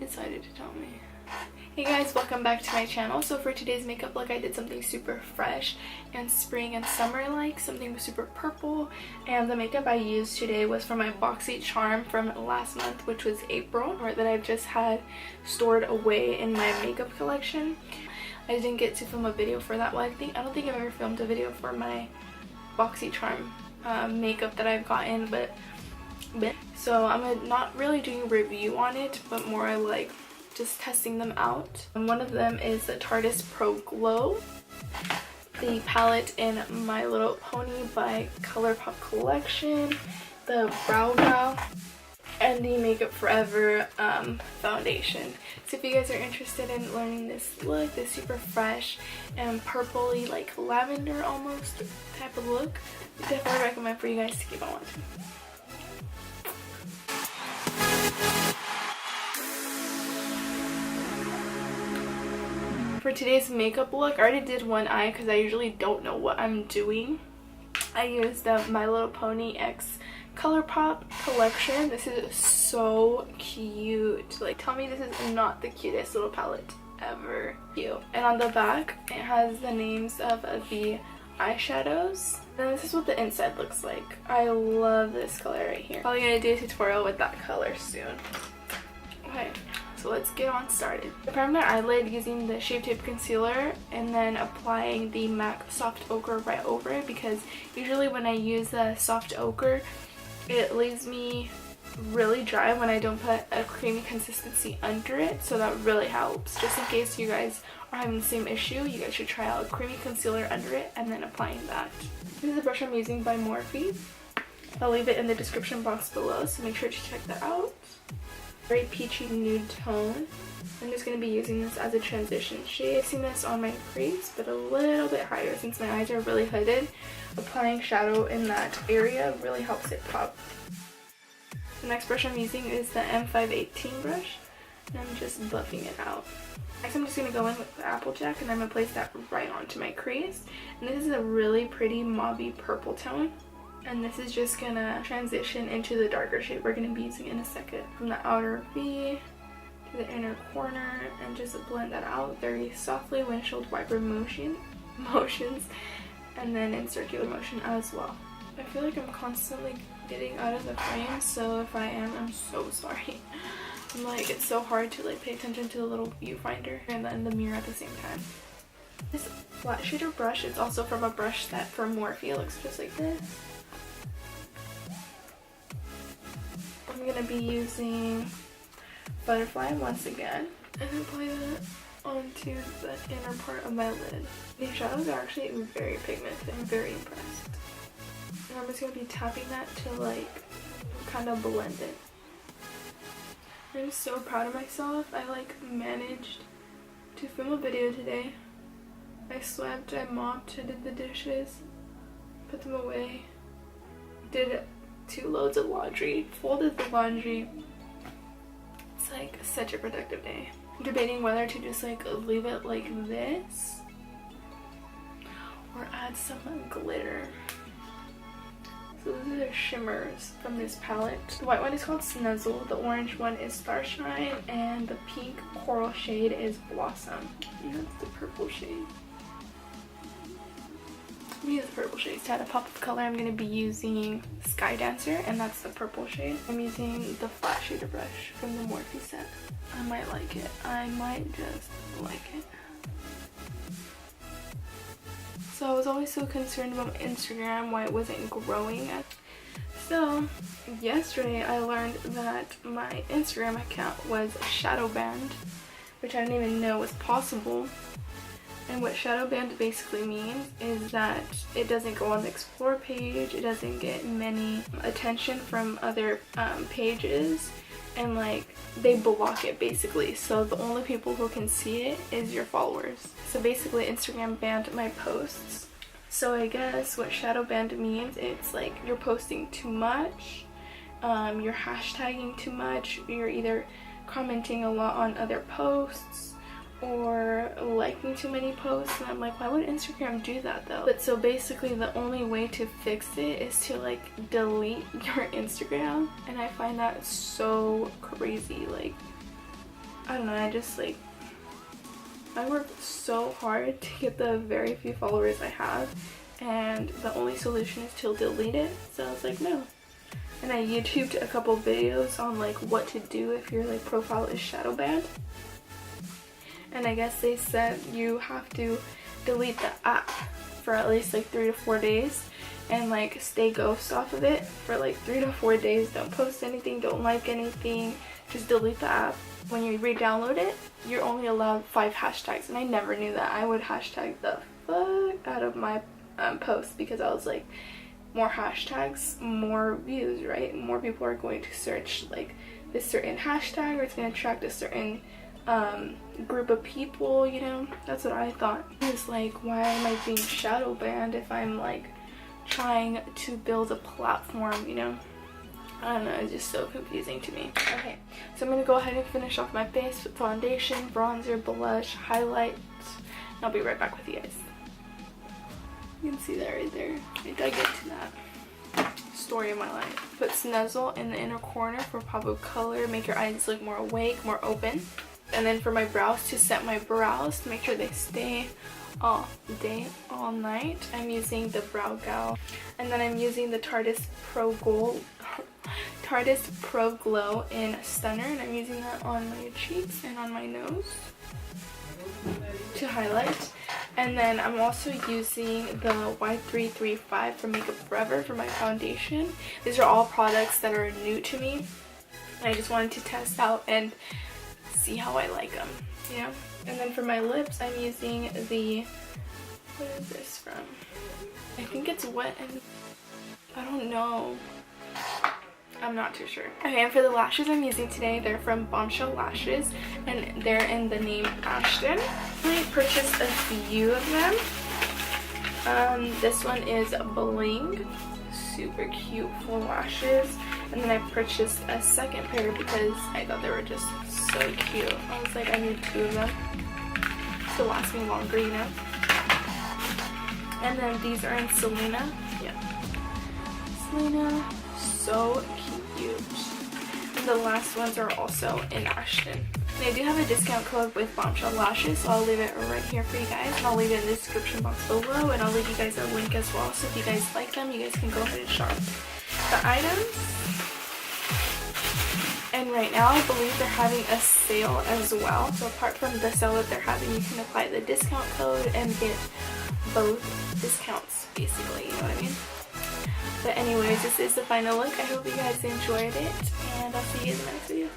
decided to tell me. Hey guys, welcome back to my channel. So for today's makeup look, I did something super fresh and spring and summer like, something super purple. And the makeup I used today was from my Boxycharm from last month, which was April, or that I've just had stored away in my makeup collection. I didn't get to film a video for that one. I don't think I've ever filmed a video for my Boxycharm makeup that I've gotten, but so I'm not really doing a review on it, but more like just testing them out. And one of them is the Tarte's Pro Glow, the palette in My Little Pony by ColourPop collection, the Brow, and the Makeup Forever foundation. So if you guys are interested in learning this look, this super fresh and purpley, like lavender almost type of look, I definitely recommend for you guys to keep on watching. For today's makeup look, I already did one eye because I usually don't know what I'm doing. I used the My Little Pony X ColourPop collection. This is so cute. Like, tell me this is not the cutest little palette ever. Cute. And on the back, it has the names of the eyeshadows. And this is what the inside looks like. I love this color right here. Probably gonna do a tutorial with that color soon. Okay. So let's get on started. I primed my eyelid using the Shape Tape Concealer and then applying the MAC Soft Ochre right over it, because usually when I use the soft ochre, it leaves me really dry when I don't put a creamy consistency under it. So that really helps. Just in case you guys are having the same issue, you guys should try out a creamy concealer under it and then applying that. This is the brush I'm using by Morphe. I'll leave it in the description box below, so make sure to check that out. Very peachy nude tone. I'm just going to be using this as a transition shade. I've seen this on my crease, but a little bit higher since my eyes are really hooded. Applying shadow in that area really helps it pop. The next brush I'm using is the M518 brush, and I'm just buffing it out. Next I'm just going to go in with the Applejack, and I'm going to place that right onto my crease. And this is a really pretty mauvey purple tone. And this is just gonna transition into the darker shade we're gonna be using in a second. From the outer V to the inner corner, and just blend that out very softly, windshield wiper motions, and then in circular motion as well. I feel like I'm constantly getting out of the frame, so if I am, I'm so sorry. I'm like, it's so hard to like pay attention to the little viewfinder and then the mirror at the same time. This flat shader brush is also from a brush set from Morphe. It looks just like this. I'm going to be using Butterfly once again and apply that onto the inner part of my lid. These shadows are actually very pigmented. I'm very impressed. And I'm just going to be tapping that to like kind of blend it. I'm so proud of myself. I like managed to film a video today. I swept, I mopped, I did the dishes, put them away, did 2 loads of laundry, folded the laundry. It's like such a productive day. I'm debating whether to just like leave it like this or add some glitter. So these are shimmers from this palette. The white one is called Snuzzle, the orange one is Starshine, and the pink coral shade is Blossom. And that's the purple shade. I'm going to use the purple shades. To add a pop of color, I'm going to be using Sky Dancer, and that's the purple shade. I'm using the flat shader brush from the Morphe set. I might like it. I might just like it. So I was always so concerned about Instagram, why it wasn't growing. So yesterday I learned that my Instagram account was shadow banned, which I didn't even know was possible. And what shadow banned basically means is that it doesn't go on the explore page, it doesn't get many attention from other pages, and like they block it basically. So the only people who can see it is your followers. So basically Instagram banned my posts. So I guess what shadow banned means, it's like you're posting too much, you're hashtagging too much, you're either commenting a lot on other posts, or liking too many posts. And I'm like, why would Instagram do that though? But so basically the only way to fix it is to like delete your Instagram, and I find that so crazy. Like, I don't know, I work so hard to get the very few followers I have, and the only solution is to delete it. So I was like, no. And I YouTubed a couple videos on like what to do if your like profile is shadow banned. And I guess they said you have to delete the app for at least like 3 to 4 days and like stay ghost off of it for like 3 to 4 days. Don't post anything, don't like anything, just delete the app. When you re-download it, you're only allowed 5 hashtags, and I never knew that. I would hashtag the fuck out of my posts because I was like, more hashtags, more views, right? More people are going to search like this certain hashtag, or it's going to attract a certain group of people, you know? That's what I thought. It's like, why am I being shadow banned if I'm like trying to build a platform, you know? I don't know, it's just so confusing to me. Okay, so I'm gonna go ahead and finish off my face with foundation, bronzer, blush, highlight, and I'll be right back with you guys. You can see that right there. I dug into that. Story of my life. Put Snuzzle in the inner corner for pop of color, make your eyes look more awake, more open. And then for my brows, to set my brows, to make sure they stay all day, all night, I'm using the Brow Gal. And then I'm using the Tarte Pro Glow in Stunner, and I'm using that on my cheeks and on my nose to highlight. And then I'm also using the Y335 from Makeup Forever for my foundation. These are all products that are new to me, and I just wanted to test out and see how I like them, you know? And then for my lips, I'm using the, what is this from? I think it's Wet and, I don't know. I'm not too sure. Okay, and for the lashes I'm using today, they're from Bombshell Lashes, and they're in the name Ashton. I purchased a few of them. This one is Bling, super cute full lashes. And then I purchased a second pair because I thought they were just so cute. I was like, I need 2 of them to last me longer, you know. And then these are in Selena. Yeah, Selena, so cute. And the last ones are also in Ashton. And I do have a discount code with Bombshell Lashes, so I'll leave it right here for you guys. And I'll leave it in the description box below, and I'll leave you guys a link as well. So if you guys like them, you guys can go ahead and shop the items. And right now I believe they're having a sale as well. So apart from the sale that they're having, you can apply the discount code and get both discounts, basically, you know what I mean? But anyways, this is the final look. I hope you guys enjoyed it, and I'll see you in the next video.